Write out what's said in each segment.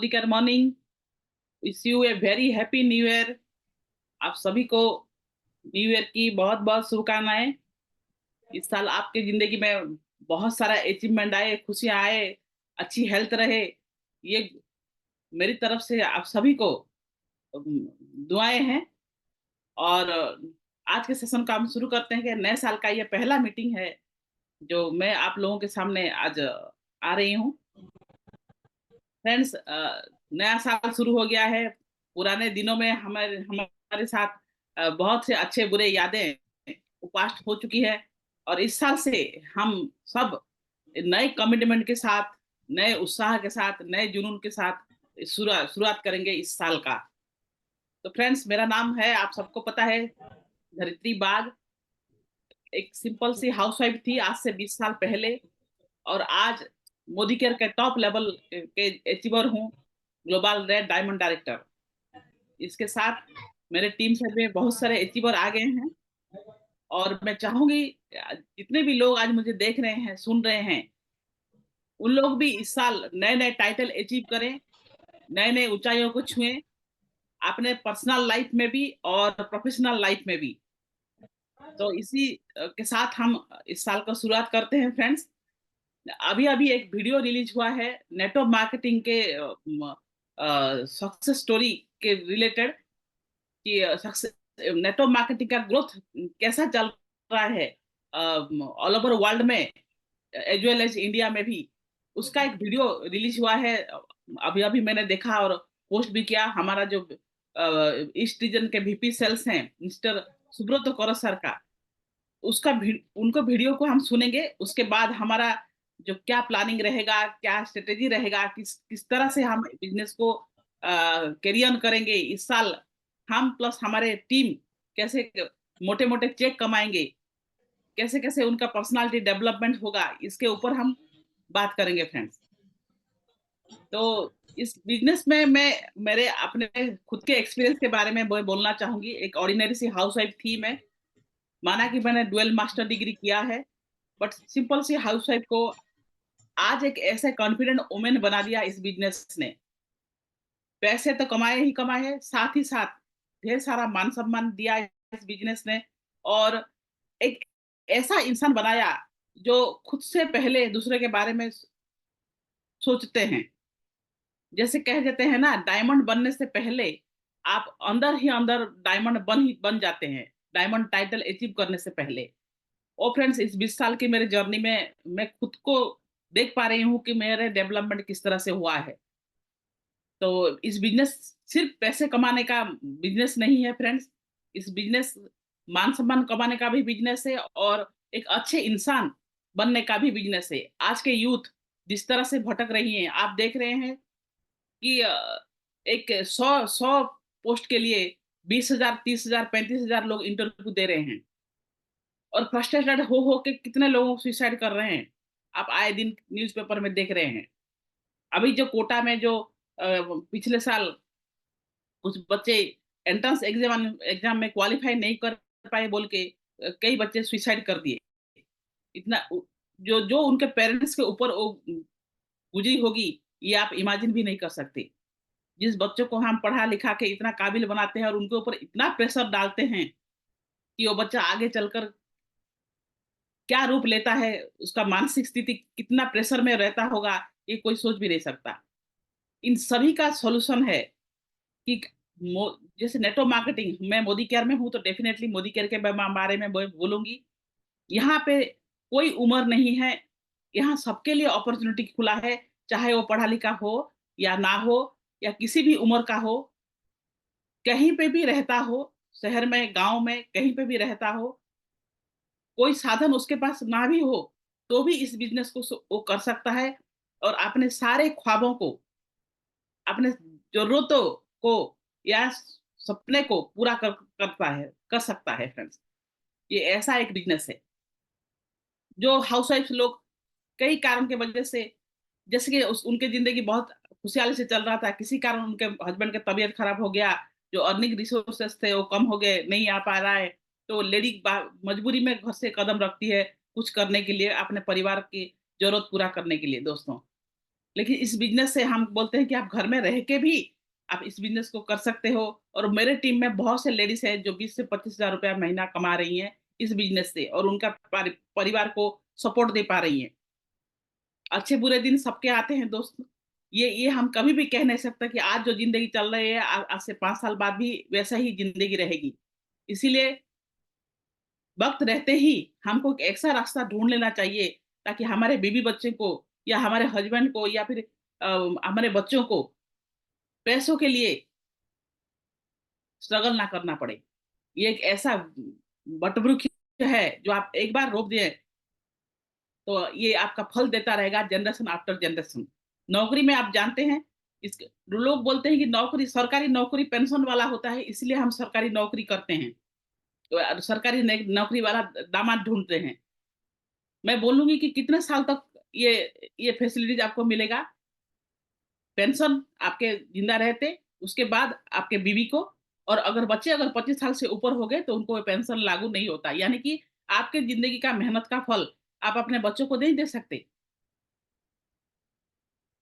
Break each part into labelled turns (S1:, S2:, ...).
S1: मोदिकर morning. Wish you a very happy new year. आप सभी को न्यू ईयर की बहुत बहुत शुभकामनाएं। इस साल आपके जिंदगी में बहुत सारा अचीवमेंट आए, खुशियां आए, अच्छी हेल्थ रहे, ये मेरी तरफ से आप सभी को दुआएं हैं। और आज के सेशन का हम शुरू करते हैं कि नए साल का ये पहला मीटिंग है जो मैं आप लोगों के सामने आज आ रही हूँ। फ्रेंड्स, नया साल शुरू हो गया है। पुराने दिनों में हमारे हमारे साथ बहुत से अच्छे बुरे यादें पास्ट हो चुकी है। और इस साल से हम सब नए कमिटमेंट के साथ, नए उत्साह के साथ, नए जुनून के साथ शुरुआत करेंगे इस साल का। तो फ्रेंड्स, मेरा नाम है, आप सबको पता है, धरित्री बाग। एक सिंपल सी हाउसवाइफ थी आज से 20 साल पहले, और आज मोदी केयर के टॉप लेवल के अचीवर हूँ, ग्लोबल रेड डायमंड डायरेक्टर। इसके साथ मेरे टीम से भी बहुत सारे अचीवर आ गए हैं। और मैं चाहूंगी जितने भी लोग आज मुझे देख रहे हैं, सुन रहे हैं, उन लोग भी इस साल नए नए टाइटल अचीव करें, नए नए ऊंचाइयों को छुएं, अपने पर्सनल लाइफ में भी और प्रोफेशनल लाइफ में भी। तो इसी के साथ हम इस साल का शुरुआत करते हैं फ्रेंड्स। अभी अभी एक वीडियो रिलीज हुआ है नेटवर्क मार्केटिंग के सक्सेस स्टोरी के रिलेटेड, कि नेटवर्क मार्केटिंग का ग्रोथ कैसा चल रहा है ऑल ओवर वर्ल्ड में, एज वेल एज इंडिया में भी। उसका एक वीडियो रिलीज हुआ है, अभी अभी मैंने देखा और पोस्ट भी किया। हमारा जो ईस्ट रीजन के VP सेल्स हैं, मिस्टर सुब्रतो कौर सर का, उनको वीडियो को हम सुनेंगे। उसके बाद हमारा जो क्या प्लानिंग रहेगा, क्या स्ट्रेटेजी रहेगा, किस किस तरह से हम बिजनेस को कैरी ऑन करेंगे इस साल, हम प्लस हमारे टीम कैसे मोटे मोटे चेक कमाएंगे, कैसे कैसे उनका पर्सनालिटी डेवलपमेंट होगा, इसके ऊपर हम बात करेंगे फ्रेंड्स। तो इस बिजनेस में मैं मेरे अपने खुद के एक्सपीरियंस के बारे में बोलना चाहूंगी। एक ऑर्डिनरी सी हाउसवाइफ थी मैं। माना कि मैंने डुअल मास्टर डिग्री किया है, बट सिंपल सी हाउसवाइफ को आज एक ऐसे कॉन्फिडेंट वुमेन बना दिया इस बिजनेस ने। पैसे तो कमाए ही कमाए, साथ ही साथ ढेर सारा मान सम्मान दिया इस बिजनेस ने। और एक ऐसा इंसान बनाया जो खुद से पहले दूसरे के बारे में सोचते हैं। जैसे कह देते हैं ना, डायमंड बनने से पहले आप अंदर ही अंदर डायमंड बन जाते हैं, डायमंड टाइटल अचीव करने से पहले। और फ्रेंड्स, इस 20 साल की मेरे जर्नी में मैं खुद को देख पा रही हूँ कि मेरे डेवलपमेंट किस तरह से हुआ है। तो इस बिजनेस सिर्फ पैसे कमाने का बिजनेस नहीं है फ्रेंड्स। इस बिजनेस मान सम्मान कमाने का भी बिजनेस है, और एक अच्छे इंसान बनने का भी बिजनेस है। आज के यूथ जिस तरह से भटक रही है, आप देख रहे हैं कि एक 100 पोस्ट के लिए 20,000, 30,000, 35,000 लोग इंटरव्यू दे रहे हैं। और फ्रस्ट्रेटेड हो के कितने लोग सुसाइड कर रहे हैं, आप आए दिन न्यूज़पेपर में देख रहे हैं। अभी जो कोटा में जो पिछले साल कुछ बच्चे एंट्रेंस एग्जाम में क्वालिफाई नहीं कर पाए बोल के कई बच्चे सुसाइड कर दिए। इतना जो जो उनके पेरेंट्स के ऊपर वो गुजरी होगी, ये आप इमेजिन भी नहीं कर सकते। जिस बच्चों को हम पढ़ा लिखा के इतना काबिल बनाते हैं और उनके ऊपर इतना प्रेशर डालते हैं कि वो बच्चा आगे चलकर क्या रूप लेता है, उसका मानसिक स्थिति कितना प्रेशर में रहता होगा, ये कोई सोच भी नहीं सकता। इन सभी का सॉल्यूशन है कि जैसे नेटवर्क मार्केटिंग, मैं मोदी केयर में हूँ तो डेफिनेटली मोदी केयर के बारे में बोलूंगी। यहाँ पे कोई उम्र नहीं है, यहाँ सबके लिए अपॉर्चुनिटी खुला है। चाहे वो पढ़ा लिखा हो या ना हो, या किसी भी उम्र का हो, कहीं पे भी रहता हो, शहर में, गांव में, कहीं पे भी रहता हो, कोई साधन उसके पास ना भी हो, तो भी इस बिजनेस को वो कर सकता है। और अपने सारे ख्वाबों को, अपने जरूरतों को या सपने को पूरा कर सकता है फ्रेंड्स। ये ऐसा एक बिजनेस है जो हाउसवाइफ लोग कई कारण की वजह से, जैसे कि उनकी जिंदगी बहुत खुशहाली से चल रहा था, किसी कारण उनके हस्बैंड की तबीयत खराब हो गया, जो अर्निंग रिसोर्सेस थे वो कम हो गए, नहीं आ पा रहा है, तो लेडी मजबूरी में घर से कदम रखती है कुछ करने के लिए, अपने परिवार की जरूरत पूरा करने के लिए दोस्तों। लेकिन इस बिजनेस से हम बोलते हैं कि आप घर में रह के भी आप इस बिजनेस को कर सकते हो। और मेरे टीम में बहुत से लेडीज है जो 20 से 25 हजार रुपया महीना कमा रही हैं इस बिजनेस से, और उनका परिवार को सपोर्ट दे पा रही हैं। अच्छे बुरे दिन सबके आते हैं दोस्त। ये हम कभी भी कह नहीं सकते कि आज जो जिंदगी चल रही है आज से 5 साल बाद भी वैसा ही जिंदगी रहेगी। इसीलिए वक्त रहते ही हमको एक ऐसा रास्ता ढूंढ लेना चाहिए ताकि हमारे बीवी बच्चे को या हमारे हस्बैंड को या फिर अ, हमारे बच्चों को पैसों के लिए स्ट्रगल ना करना पड़े। ये एक ऐसा वटवृक्ष है जो आप एक बार रोप दिए तो ये आपका फल देता रहेगा जनरेशन आफ्टर जनरेशन। नौकरी में आप जानते हैं, इस लोग बोलते हैं कि नौकरी सरकारी नौकरी पेंशन वाला होता है इसलिए हम सरकारी नौकरी करते हैं, तो सरकारी नौकरी वाला दामाद ढूंढते हैं। मैं बोलूंगी कि कितने साल तक ये फैसिलिटीज आपको मिलेगा। पेंशन आपके जिंदा रहते, उसके बाद आपके बीवी को, और अगर 25 साल से ऊपर हो गए तो उनको पेंशन लागू नहीं होता, यानी कि आपके जिंदगी का मेहनत का फल आप अपने बच्चों को नहीं दे सकते।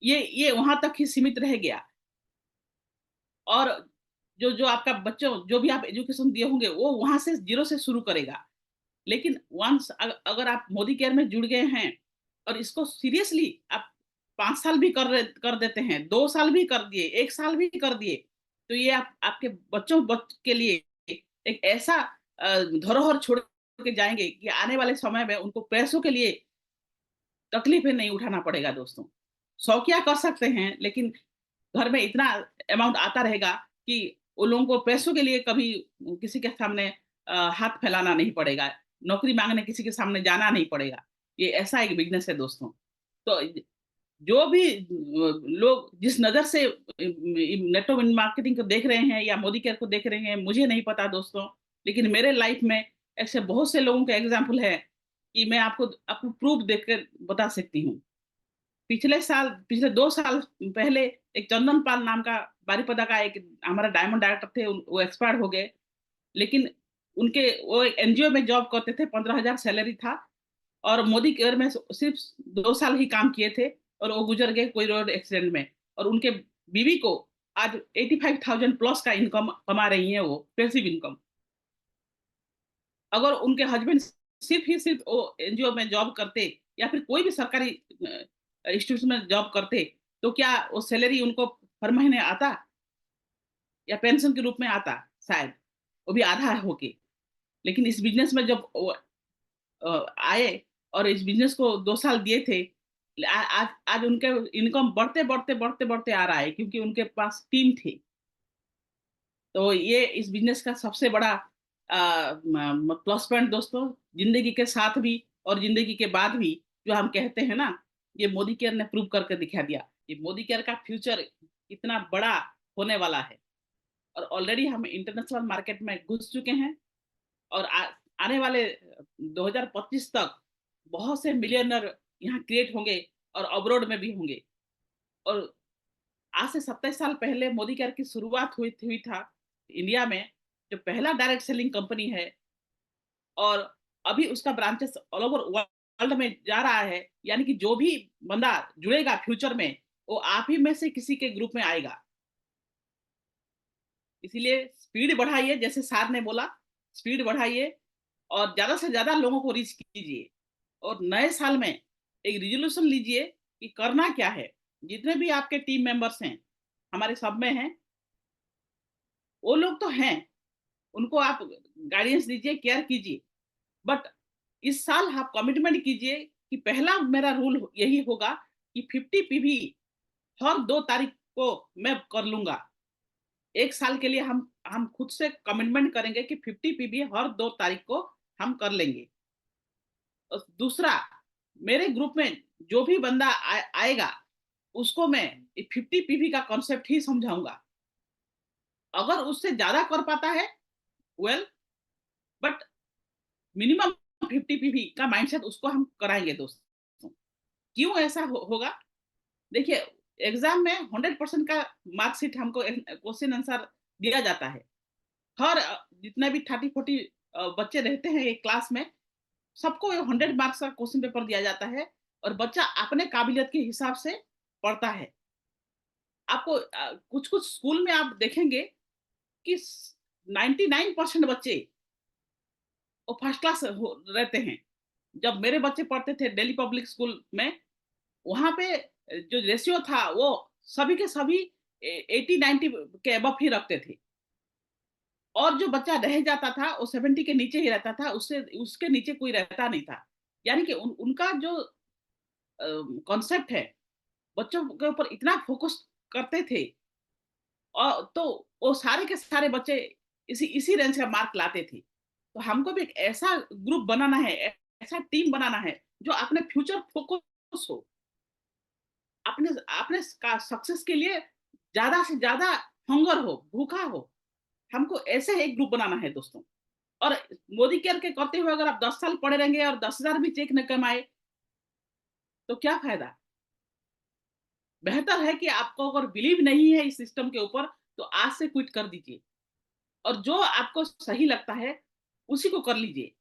S1: ये वहां तक ही सीमित रह गया। और जो जो आपका बच्चों जो भी आप एजुकेशन दिए होंगे वो वहां से जीरो से शुरू करेगा। लेकिन वंस अगर आप मोदी केयर में जुड़ गए हैं और इसको सीरियसली आप 5 साल भी कर देते हैं, 2 साल भी कर दिए, 1 साल भी कर दिए, तो ये आपके बच्चों के लिए एक ऐसा धरोहर छोड़ के जाएंगे कि आने वाले समय में उनको पैसों के लिए तकलीफें नहीं उठाना पड़ेगा दोस्तों। शौकिया कर सकते हैं लेकिन घर में इतना अमाउंट आता रहेगा कि उन लोगों को पैसों के लिए कभी किसी के सामने हाथ फैलाना नहीं पड़ेगा, नौकरी मांगने किसी के सामने जाना नहीं पड़ेगा। ये ऐसा एक बिजनेस है दोस्तों। तो जो भी लोग जिस नजर से नेटवर्क मार्केटिंग को देख रहे हैं या मोदी केयर को देख रहे हैं मुझे नहीं पता दोस्तों, लेकिन मेरे लाइफ में ऐसे बहुत से लोगों का एग्जाम्पल है कि मैं आपको आपको प्रूफ देकर बता सकती हूँ। पिछले 2 साल पहले एक चंदन पाल नाम का बारिपदा का एक हमारा डायमंड डायरेक्टर थे, वो एक्सपायर हो गए। लेकिन उनके वो एक एनजीओ में जॉब करते थे, 15,000 सैलरी था, और मोदी केयर में सिर्फ 2 साल ही काम किए थे और वो गुजर गए कोई रोड एक्सीडेंट में। और उनके बीवी को आज 85,000 प्लस का इनकम कमा रही है, वो पैसिव इनकम। अगर उनके हस्बैंड सिर्फ वो एनजीओ में जॉब करते या फिर कोई भी सरकारी इंस्टीट्यूशन में जॉब करते तो क्या वो सैलरी उनको हर महीने आता या पेंशन के रूप में आता? शायद वो भी आधा होके। लेकिन इस बिजनेस में जब वो आए और इस बिजनेस को 2 साल दिए थे, आज आज उनके इनकम बढ़ते आ रहा है क्योंकि उनके पास टीम थी। तो ये इस बिजनेस का सबसे बड़ा प्लस पॉइंट दोस्तों, जिंदगी के साथ भी और जिंदगी के बाद भी, जो हम कहते हैं ना, ये मोदी केयर ने प्रूव करके दिखा दिया। ये मोदी केयर का फ्यूचर इतना बड़ा होने वाला है और ऑलरेडी हम इंटरनेशनल मार्केट में घुस चुके हैं। और आने वाले 2025 तक बहुत से मिलियनर यहाँ क्रिएट होंगे और अब्रॉड में भी होंगे। और आज से 27 साल पहले मोदी केयर की शुरुआत हुई था इंडिया में, जो पहला डायरेक्ट सेलिंग कंपनी है। और अभी उसका ब्रांचेस ऑल ओवर वर्ल्ड में जा रहा है, यानी कि जो भी बंदा जुड़ेगा फ्यूचर में वो आप ही में से किसी के ग्रुप में आएगा। इसीलिए स्पीड बढ़ाइए, जैसे सर ने बोला, स्पीड बढ़ाइए और ज्यादा से ज्यादा लोगों को रीच कीजिए। और नए साल में एक रिजोल्यूशन लीजिए कि करना क्या है। जितने भी आपके टीम मेंबर्स हैं, हमारे सब में हैं, वो लोग तो हैं, उनको आप गाइडेंस दीजिए, केयर कीजिए। बट इस साल आप कमिटमेंट कीजिए कि पहला मेरा रूल यही होगा कि 50 पीवी हर 2 तारीख को मैं कर लूंगा। 1 साल के लिए हम खुद से कमिटमेंट करेंगे कि 50 पीवी हर 2 तारीख को हम कर लेंगे। और दूसरा, मेरे ग्रुप में जो भी बंदा आएगा उसको मैं 50 पीवी का कॉन्सेप्ट ही समझाऊंगा। अगर उससे ज्यादा कर पाता है, वेल, बट मिनिमम 50 पीवी का माइंडसेट उसको हम कराएंगे दोस्तों। क्यों ऐसा होगा? देखिए, एग्जाम में 100% का मार्कशीट हमको क्वेश्चन आंसर दिया जाता है। हर जितने भी 30-40 बच्चे रहते हैं एक क्लास में, सबको 100 मार्क्स का क्वेश्चन पेपर दिया जाता है और बच्चा अपने काबिलियत के हिसाब से पढ़ता है। आपको कुछ कुछ स्कूल में आप देखेंगे कि 99% बच्चे वो फर्स्ट क्लास रहते हैं। जब मेरे बच्चे पढ़ते थे दिल्ली पब्लिक स्कूल में, वहां पे जो रेशियो था वो सभी के सभी 80-90 के अबव ही रखते थे। और जो बच्चा रह जाता था वो 70 के नीचे ही रहता था, उससे उसके नीचे कोई रहता नहीं था। यानी कि उनका जो कॉन्सेप्ट है, बच्चों के ऊपर इतना फोकस करते थे, और तो वो सारे के सारे बच्चे इसी इसी रेंज का मार्क लाते थे। तो हमको भी एक ऐसा ग्रुप बनाना है, ऐसा टीम बनाना है जो अपने फ्यूचर फोकस हो, अपने अपने सक्सेस के लिए ज्यादा से ज्यादा हंगर हो, भूखा हो। हमको ऐसे एक ग्रुप बनाना है दोस्तों। और मोदी केयर के करते हुए अगर आप 10 साल पड़े रहेंगे और 10,000 भी चेक न कमाए तो क्या फायदा। बेहतर है कि आपको अगर बिलीव नहीं है इस सिस्टम के ऊपर तो आज से क्विट कर दीजिए, और जो आपको सही लगता है उसी को कर लीजिए।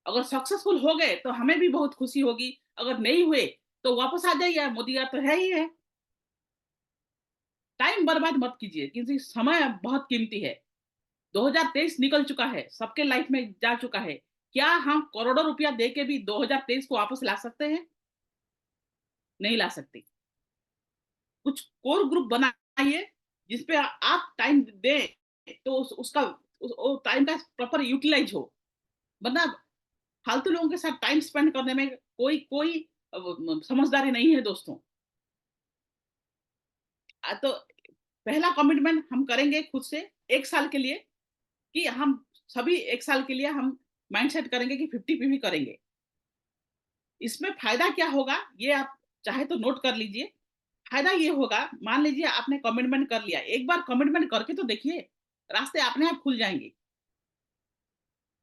S1: अगर सक्सेसफुल हो गए तो हमें भी बहुत खुशी होगी, अगर नहीं हुए तो वापस आ जाइए, मोदी यार तो है ही है। टाइम बर्बाद मत कीजिए, क्योंकि समय बहुत कीमती है। 2023 निकल चुका है, सबके लाइफ में जा चुका है। क्या हम करोड़ों रुपया दे के भी 2023 को वापस ला सकते हैं? नहीं ला सकते। कुछ कोर ग्रुप बनाइए जिसपे आप टाइम दें, तो उसका टाइम का प्रॉपर यूटिलाइज हो। वरना फालतू लोगों के साथ टाइम स्पेंड करने में कोई कोई समझदारी नहीं है दोस्तों। तो पहला कमिटमेंट हम करेंगे खुद से 1 साल के लिए, कि हम सभी 1 साल के लिए हम माइंडसेट करेंगे कि 50-50 करेंगे। इसमें फायदा क्या होगा ये आप चाहे तो नोट कर लीजिए। फायदा ये होगा, मान लीजिए आपने कमिटमेंट कर लिया, एक बार कमिटमेंट करके तो देखिए, रास्ते अपने आप खुल जाएंगे।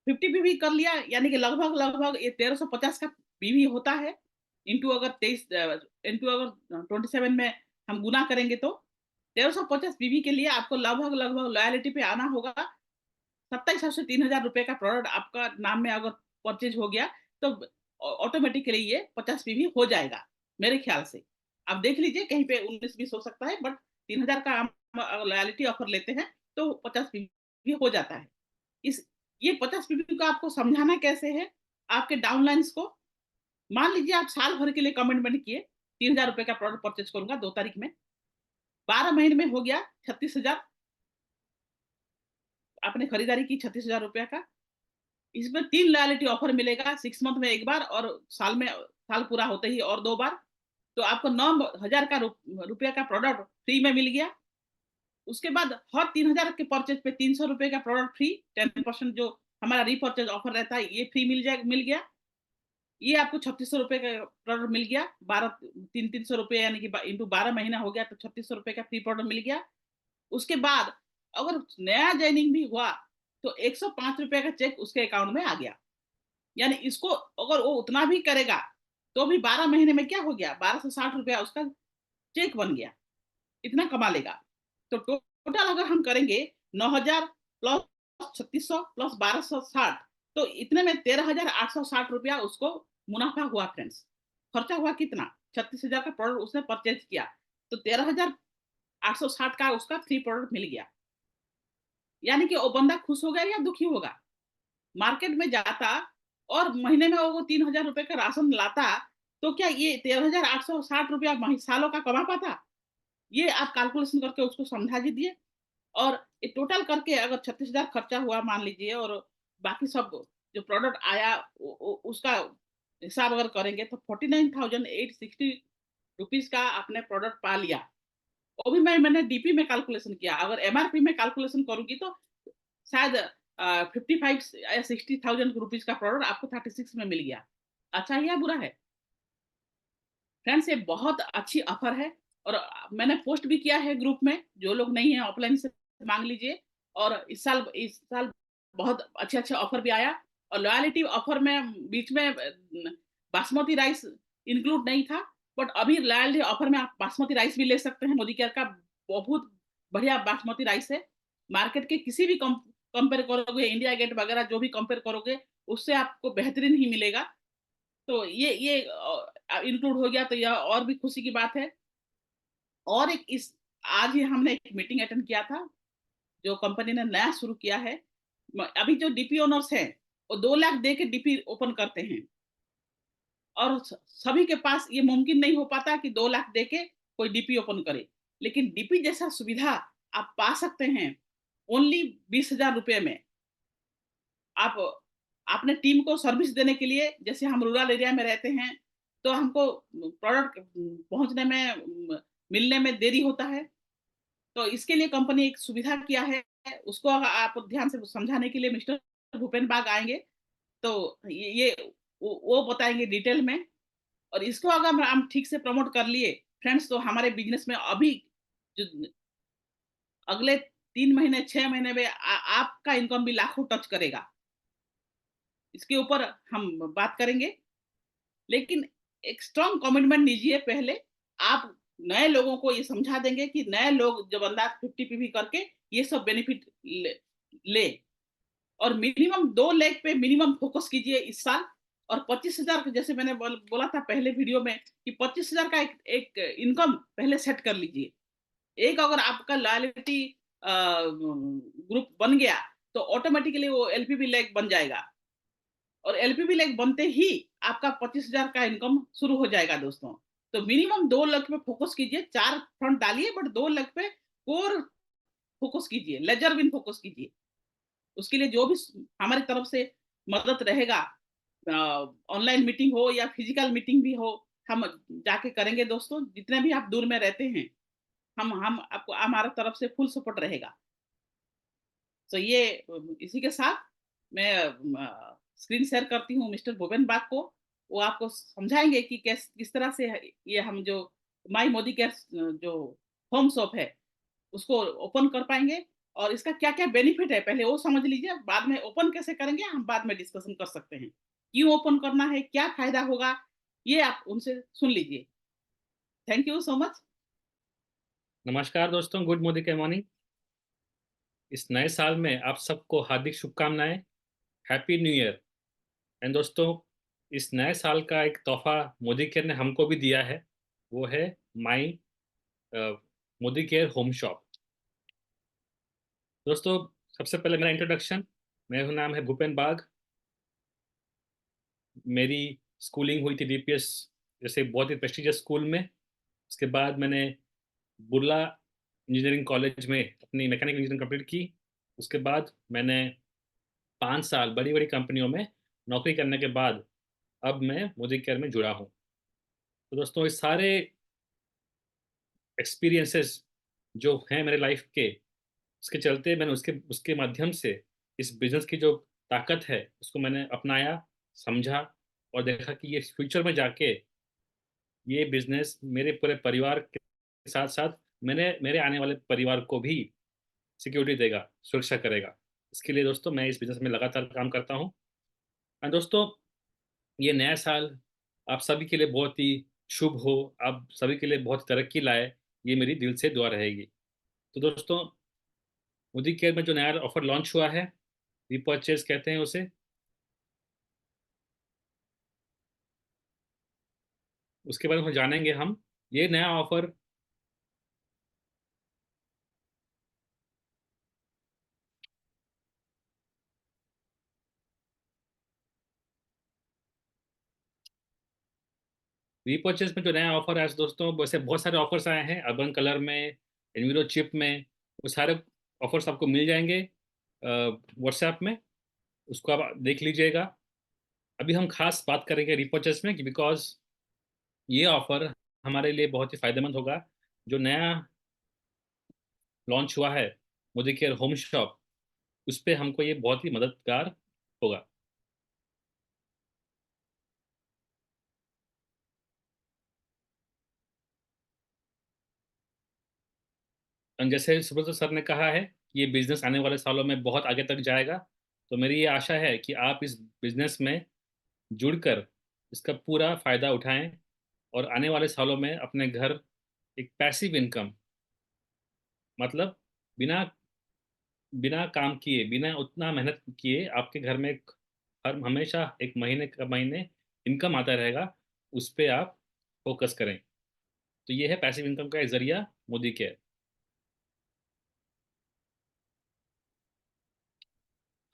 S1: 50-50 कर लिया यानी कि लगभग लगभग ये 1350 का बीवी होता है। इंटू अगर 23 इंटू अगर 27 में हम गुना करेंगे तो 1350 बीवी के लिए आपको लगभग लगभग लॉयलिटी पे आना होगा 2700 से 3,000 रुपए का प्रोडक्ट आपका नाम में अगर परचेज हो गया तो ऑटोमेटिकली ये 50 बीवी हो जाएगा मेरे ख्याल से। आप देख लीजिए कहीं पे 19-20 हो सकता है, बट 3,000 का हम लॉयलिटी ऑफर लेते हैं तो 50 बीवी हो जाता है। इस ये 50 पीपल को आपको समझाना कैसे है, आपके डाउनलाइंस को। मान लीजिए आप साल भर के लिए कमिटमेंट किए, 3,000 रुपए का प्रोडक्ट परचेज करूंगा 2 तारीख में, 12 महीने में हो गया 36,000, आपने खरीदारी की 36,000 रुपया का। इसमें 3 लॉयल्टी ऑफर मिलेगा, 6 मंथ में एक बार और साल में, साल पूरा होते ही और 2 बार। तो आपको 9,000 का रुपया का प्रोडक्ट फ्री में मिल गया। उसके बाद हर 3,000 के परचेज पे 300 रुपए का प्रोडक्ट फ्री, 10% जो हमारा रीपरचेज ऑफर रहता है ये फ्री मिल गया। ये आपको 3600 रुपए का प्रोडक्ट मिल गया, 300 रुपए यानी कि इंटू 12 महीना हो गया तो 3600 रुपए का फ्री प्रोडक्ट मिल गया। उसके बाद अगर नया ज्वाइनिंग भी हुआ तो 105 रुपए का चेक उसके अकाउंट में आ गया। यानी इसको अगर वो उतना भी करेगा तो भी 12 महीने में क्या हो गया, 1260 रुपया उसका चेक बन गया, इतना कमा लेगा। तो टोटल अगर हम करेंगे 9,000 प्लस 3600 प्लस 1260, तो इतने में 13,860 रुपया उसको मुनाफा हुआ फ्रेंड्स। खर्चा हुआ कितना, 36,000 का प्रोडक्ट उसने परचेज किया, तो 13,860 का उसका फ्री प्रोडक्ट मिल गया। यानी कि वो बंदा खुश होगा या दुखी होगा। मार्केट में जाता और महीने में वो 3,000 रुपए का राशन लाता, तो क्या ये 13,860 रुपया सालों का कमा पाता? ये आप कैलकुलेशन करके उसको समझा दीजिए। और ये टोटल करके अगर 36,000 खर्चा हुआ मान लीजिए, और बाकी सब जो प्रोडक्ट आया उसका हिसाब अगर करेंगे तो 49,860 रुपीज का आपने प्रोडक्ट पा लिया। वो भी मैंने डीपी में कैलकुलेशन किया, अगर एमआरपी में कैलकुलेशन करूंगी तो शायद 55 या 60,000 रुपीज का प्रोडक्ट आपको 36 में मिल गया। अच्छा है या बुरा है फ्रेंड्स? ये बहुत अच्छी ऑफर है, और मैंने पोस्ट भी किया है ग्रुप में, जो लोग नहीं है ऑफलाइन से मांग लीजिए। और इस साल बहुत अच्छे अच्छे ऑफर भी आया। और लॉयलिटी ऑफर में बीच में बासमती राइस इंक्लूड नहीं था, बट अभी लॉयलिटी ऑफर में आप बासमती राइस भी ले सकते हैं। मोदी केयर का बहुत बढ़िया बासमती राइस है। मार्केट के किसी भी कंपेयर करोगे, इंडिया गेट वगैरह जो भी कंपेयर करोगे, उससे आपको बेहतरीन ही मिलेगा। तो ये इंक्लूड हो गया तो यह और भी खुशी की बात है। और एक इस आज ही हमने एक मीटिंग अटेंड किया था, जो कंपनी ने नया शुरू किया है। अभी जो डीपी ओनर्स हैं वो 2 लाख दे के डीपी ओपन करते हैं, और सभी के पास ये मुमकिन नहीं हो पाता कि 2 लाख दे के कोई डीपी ओपन करे। लेकिन डीपी जैसा सुविधा आप पा सकते हैं ओनली 20,000 रुपए में। आप अपने टीम को सर्विस देने के लिए, जैसे हम रूरल एरिया में रहते हैं, तो हमको प्रोडक्ट पहुंचने में मिलने में देरी होता है। तो इसके लिए कंपनी एक सुविधा किया है। उसको आप ध्यान से समझाने के लिए मिस्टर भूपेन बाग आएंगे, तो ये वो बताएंगे डिटेल में। और इसको अगर हम ठीक से प्रमोट कर लिए फ्रेंड्स, तो हमारे बिजनेस में अभी जो अगले 3 महीने 6 महीने में आपका इनकम भी लाखों टच करेगा। इसके ऊपर हम बात करेंगे, लेकिन एक स्ट्रॉन्ग कमिटमेंट लीजिए पहले। आप नए लोगों को ये समझा देंगे कि नए लोग जब अंदाज 50 पीवी करके ये सब बेनिफिट ले। और मिनिमम 2 लाख पे मिनिमम फोकस कीजिए इस साल। और 25,000, जैसे मैंने बोला था पहले वीडियो में, कि 25,000 का एक इनकम पहले सेट कर लीजिए। एक अगर आपका लॉयल्टी ग्रुप बन गया, तो ऑटोमेटिकली वो एलपीबी लेग बन जाएगा। और एलपीबी लेग बनते ही आपका 25,000 का इनकम शुरू हो जाएगा दोस्तों। तो मिनिमम 2 लाख पे फोकस कीजिए, 4 फ्रंट डालिए, बट 2 लाख पे कोर फोकस कीजिए, लेजर विन फोकस कीजिए। उसके लिए जो भी हमारी तरफ से मदद रहेगा, ऑनलाइन मीटिंग हो या फिजिकल मीटिंग भी हो, हम जाके करेंगे दोस्तों। जितने भी आप दूर में रहते हैं, हम आपको हमारा तरफ से फुल सपोर्ट रहेगा। तो ये इसी के साथ मैं स्क्रीन शेयर करती हूँ मिस्टर भूपेन बाग को। वो आपको समझाएंगे कि किस तरह से ये हम जो माई मोदी केयर जो होम शॉप है उसको ओपन कर पाएंगे। और इसका क्या क्या बेनिफिट है पहले वो समझ लीजिए, बाद में ओपन कैसे करेंगे हम बाद में डिस्कशन कर सकते हैं। क्यों ओपन करना है, क्या फायदा होगा, ये आप उनसे सुन लीजिए। Thank you so much.
S2: नमस्कार दोस्तों, गुड मोदी के मॉर्निंग। इस नए साल में आप सबको हार्दिक शुभकामनाएं। Happy new year. एंड दोस्तों, इस नए साल का एक तोहफा मोदी केयर ने हमको भी दिया है। वो है माई मोदी केयर होम शॉप। दोस्तों, सबसे पहले मेरा इंट्रोडक्शन। मेरा नाम है भूपेन बाग। मेरी स्कूलिंग हुई थी डीपीएस जैसे बहुत ही प्रेस्टिजियस स्कूल में। उसके बाद मैंने बुर्ला इंजीनियरिंग कॉलेज में अपनी मैकेनिकल इंजीनियरिंग कंप्लीट की। उसके बाद मैंने 5 साल बड़ी बड़ी कंपनियों में नौकरी करने के बाद अब मैं मोदी केयर में जुड़ा हूँ। तो दोस्तों, इस सारे एक्सपीरियंसेस जो हैं मेरे लाइफ के, उसके चलते मैंने उसके उसके माध्यम से इस बिजनेस की जो ताकत है उसको मैंने अपनाया, समझा, और देखा कि ये फ्यूचर में जाके ये बिजनेस मेरे पूरे परिवार के साथ साथ मैंने मेरे आने वाले परिवार को भी सिक्योरिटी देगा, सुरक्षा करेगा। इसके लिए दोस्तों मैं इस बिजनेस में लगातार काम करता हूँ। और दोस्तों, ये नया साल आप सभी के लिए बहुत ही शुभ हो, आप सभी के लिए बहुत तरक्की लाए, ये मेरी दिल से दुआ रहेगी। तो दोस्तों, मोदी केयर में जो नया ऑफर लॉन्च हुआ है, रीपर्चेज कहते हैं उसे, उसके बारे में जानेंगे हम। ये नया ऑफर रीपर्चेज में जो नया ऑफर है दोस्तों, वैसे बहुत सारे ऑफर्स आए हैं अर्बन कलर में, एनवीरो चिप में। वो सारे ऑफर्स आपको मिल जाएंगे व्हाट्सएप में, उसको आप देख लीजिएगा। अभी हम खास बात करेंगे रीपर्चेज में कि बिकॉज ये ऑफर हमारे लिए बहुत ही फायदेमंद होगा। जो नया लॉन्च हुआ है मोदी केयर होम शॉप, उस पर हमको ये बहुत ही मददगार होगा। और जैसे सुब्रत सर ने कहा है, ये बिजनेस आने वाले सालों में बहुत आगे तक जाएगा। तो मेरी ये आशा है कि आप इस बिजनेस में जुड़कर इसका पूरा फायदा उठाएं और आने वाले सालों में अपने घर एक पैसिव इनकम, मतलब बिना बिना काम किए, बिना उतना मेहनत किए आपके घर में हर हमेशा एक महीने का महीने इनकम आता रहेगा, उस पे आप फोकस करें। तो ये है पैसिव इनकम का एक जरिया, मोदी केयर।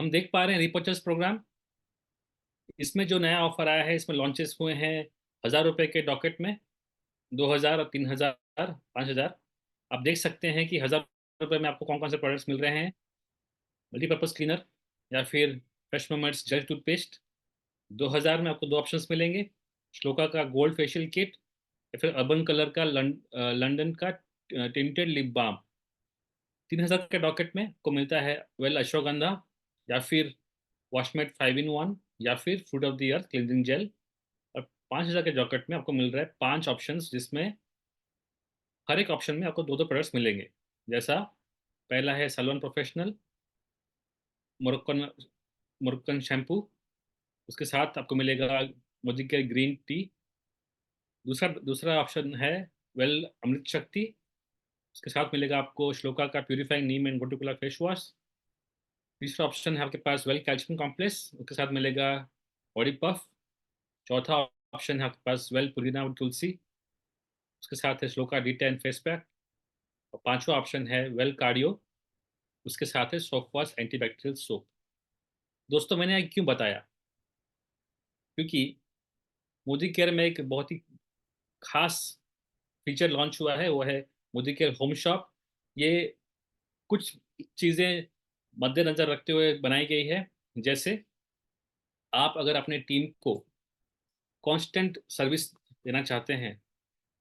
S2: हम देख पा रहे हैं रिपर्चेस प्रोग्राम, इसमें जो नया ऑफर आया है, इसमें लॉन्चेस हुए हैं 1,000 रुपए के डॉकेट में, 2,000 और 3,000, 5,000। आप देख सकते हैं कि 1,000 रुपए में आपको कौन कौन से प्रोडक्ट्स मिल रहे हैं। मल्टीपर्पज़ क्लीनर या फिर फ्रेश मोमेंट्स जेल टूथपेस्ट। 2,000 में आपको दो ऑप्शंस मिलेंगे, श्लोका का गोल्ड फेशियल किट या फिर अर्बन कलर का लंदन का टिंटेड लिप बाम। 3,000 के डॉकेट में आपको मिलता है वेल अश्वगंधा या फिर वॉशमेट 5 in 1 या फिर fruit of the earth cleansing gel. और 5,000 के जॉकेट में आपको मिल रहा है 5 ऑप्शंस, जिसमें हर एक ऑप्शन में आपको दो दो प्रोडक्ट्स मिलेंगे। जैसा पहला है salon professional Moroccan Moroccan shampoo, उसके साथ आपको मिलेगा मोदी के ग्रीन टी। दूसरा दूसरा ऑप्शन है वेल अमृत शक्ति, उसके साथ मिलेगा आपको श्लोका का प्यूरिफाइंग नीम एंड गोटुकुला फेस वॉश। तीसरा ऑप्शन है आपके पास वेल कैल्शियम कॉम्प्लेक्स, उसके साथ मिलेगा बॉडी पफ। चौथा ऑप्शन है आपके पास वेल पुदीना और तुलसी, उसके साथ है श्लोका डी10 फेस पैक। और पांचवा ऑप्शन है वेल कार्डियो, उसके साथ है सोप वॉश एंटीबैक्टीरियल सोप। दोस्तों, मैंने ये क्यों बताया? क्योंकि मोदी केयर में एक बहुत ही खास फीचर लॉन्च हुआ है, वो है मोदी केयर होम शॉप। ये कुछ चीज़ें मद्देनजर रखते हुए बनाई गई है। जैसे आप अगर अपने टीम को कांस्टेंट सर्विस देना चाहते हैं,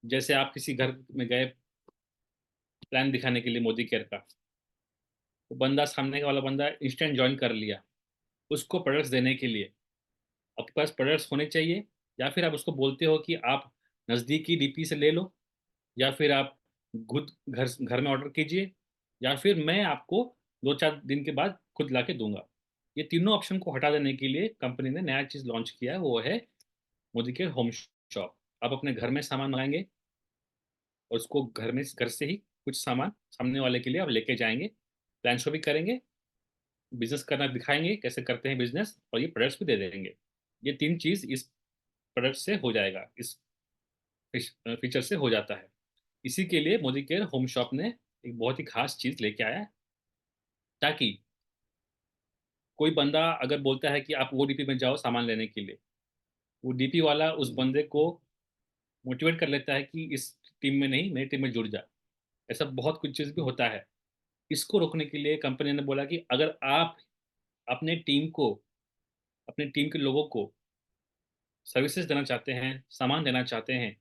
S2: जैसे आप किसी घर में गए प्लान दिखाने के लिए मोदी केयर का, तो बंदा, सामने वाला बंदा इंस्टेंट ज्वाइन कर लिया, उसको प्रोडक्ट्स देने के लिए आपके पास प्रोडक्ट्स होने चाहिए। या फिर आप उसको बोलते हो कि आप नज़दीकी डीपी से ले लो, या फिर आप खुद घर घर में ऑर्डर कीजिए, या फिर मैं आपको 2-4 दिन के बाद खुद ला के दूंगा। ये तीनों ऑप्शन को हटा देने के लिए कंपनी ने नया चीज़ लॉन्च किया है, वो है मोदी केयर होम शॉप। आप अपने घर में सामान मंगाएंगे और उसको घर से ही कुछ सामान सामने वाले के लिए आप लेके जाएंगे, प्लान शो भी करेंगे, बिजनेस करना दिखाएंगे कैसे करते हैं बिजनेस, और ये प्रोडक्ट्स भी दे देंगे। ये तीन चीज़ इस प्रोडक्ट से हो जाएगा, इस फीचर से हो जाता है। इसी के लिए मोदी केयर होम शॉप ने एक बहुत ही खास चीज़ लेके आया है, ताकि कोई बंदा अगर बोलता है कि आप वो डीपी में जाओ सामान लेने के लिए, वो डीपी वाला उस बंदे को मोटिवेट कर लेता है कि इस टीम में नहीं, मेरी टीम में जुड़ जा। ऐसा बहुत कुछ चीज़ भी होता है। इसको रोकने के लिए कंपनी ने बोला कि अगर आप अपने टीम को, अपने टीम के लोगों को सर्विसेज देना चाहते हैं, सामान देना चाहते हैं,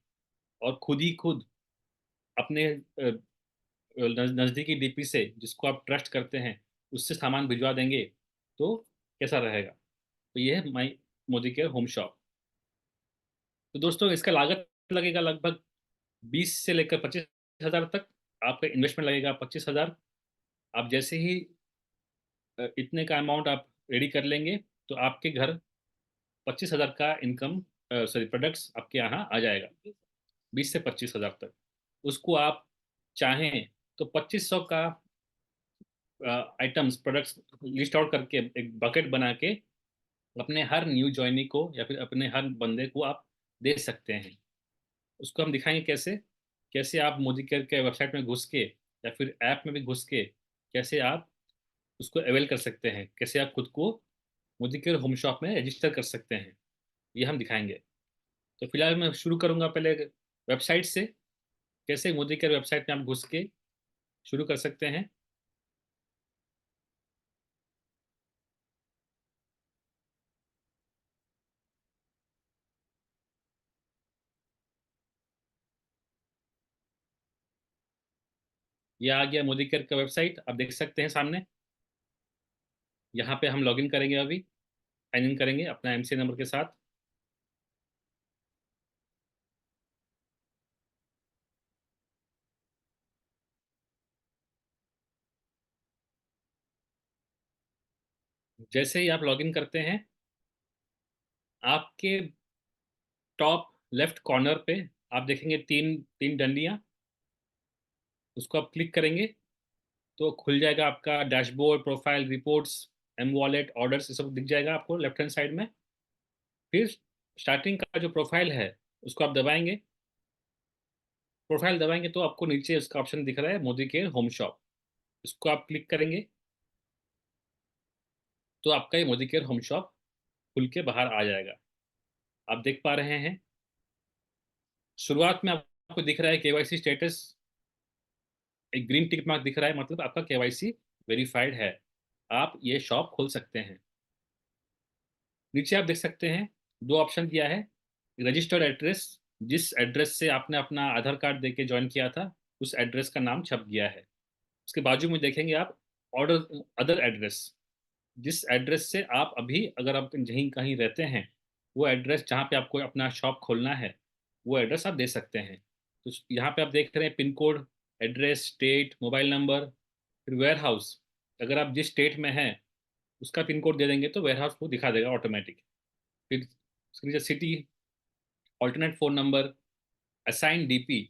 S2: और खुद ही खुद अपने नज़दीकी डीपी से, जिसको आप ट्रस्ट करते हैं, उससे सामान भिजवा देंगे, तो कैसा रहेगा? तो ये है माई मोदी केयर होम शॉप। तो दोस्तों, इसका लागत लगेगा लगभग 20 से लेकर 25,000 तक। आपका इन्वेस्टमेंट लगेगा 25,000। आप जैसे ही इतने का अमाउंट आप रेडी कर लेंगे, तो आपके घर 25,000 का इनकम, सॉरी, प्रोडक्ट्स आपके यहाँ आ जाएगा, 20 से 25,000 तक। उसको आप चाहें तो 2,500 का आइटम्स, प्रोडक्ट्स लिस्ट आउट करके एक बकेट बना के अपने हर न्यू ज्वाइनी को या फिर अपने हर बंदे को आप दे सकते हैं। उसको हम दिखाएंगे कैसे, कैसे आप मोदी केयर के वेबसाइट में घुस के या फिर ऐप में भी घुस के कैसे आप उसको अवेल कर सकते हैं, कैसे आप खुद को मोदी केयर होम शॉप में रजिस्टर कर सकते हैं, ये हम दिखाएंगे। तो फिलहाल मैं शुरू करूंगा पहले वेबसाइट से, कैसे मोदी केयर वेबसाइट में आप घुस के शुरू कर सकते हैं। ये आ गया मोदी केयर का वेबसाइट, आप देख सकते हैं सामने। यहाँ पे हम लॉगिन करेंगे, अभी साइन इन करेंगे अपना एमसी नंबर के साथ। जैसे ही आप लॉगिन करते हैं, आपके टॉप लेफ्ट कॉर्नर पे आप देखेंगे तीन तीन डंडियां, उसको आप क्लिक करेंगे तो खुल जाएगा आपका dashboard, profile, reports, M wallet, orders, ये सब दिख जाएगा आपको लेफ्ट हैंड साइड में। फिर स्टार्टिंग का जो प्रोफाइल है, उसको आप दबाएंगे। प्रोफाइल दबाएंगे तो आपको नीचे उसका ऑप्शन दिख रहा है, मोदी केयर होम शॉप। इसको आप क्लिक करेंगे तो आपका ये मोदी केयर होम शॉप खुल के बाहर आ जाएगा। आप देख पा रहे हैं शुरुआत में आपको दिख रहा है केवाईसी स्टेटस, एक ग्रीन टिक मार्क दिख रहा है, मतलब आपका केवाईसी वेरीफाइड है, आप ये शॉप खोल सकते हैं। नीचे आप देख सकते हैं दो ऑप्शन दिया है, रजिस्टर्ड एड्रेस, जिस एड्रेस से आपने अपना आधार कार्ड देके ज्वाइन किया था उस एड्रेस का नाम छप गया है। उसके बाजू में देखेंगे आप ऑर्डर अदर एड्रेस, जिस एड्रेस से आप अभी अगर आप कहीं कहीं रहते हैं वो एड्रेस जहाँ पे आपको अपना शॉप खोलना है वो एड्रेस आप दे सकते हैं। तो यहाँ पे आप देख रहे हैं pin code, address, state, mobile number, फिर वेयर हाउस। अगर आप जिस स्टेट में हैं उसका पिन कोड दे देंगे तो वेयर हाउस को दिखा देगा ऑटोमेटिक। फिर उसके नीचे city, alternate phone number, assign DP.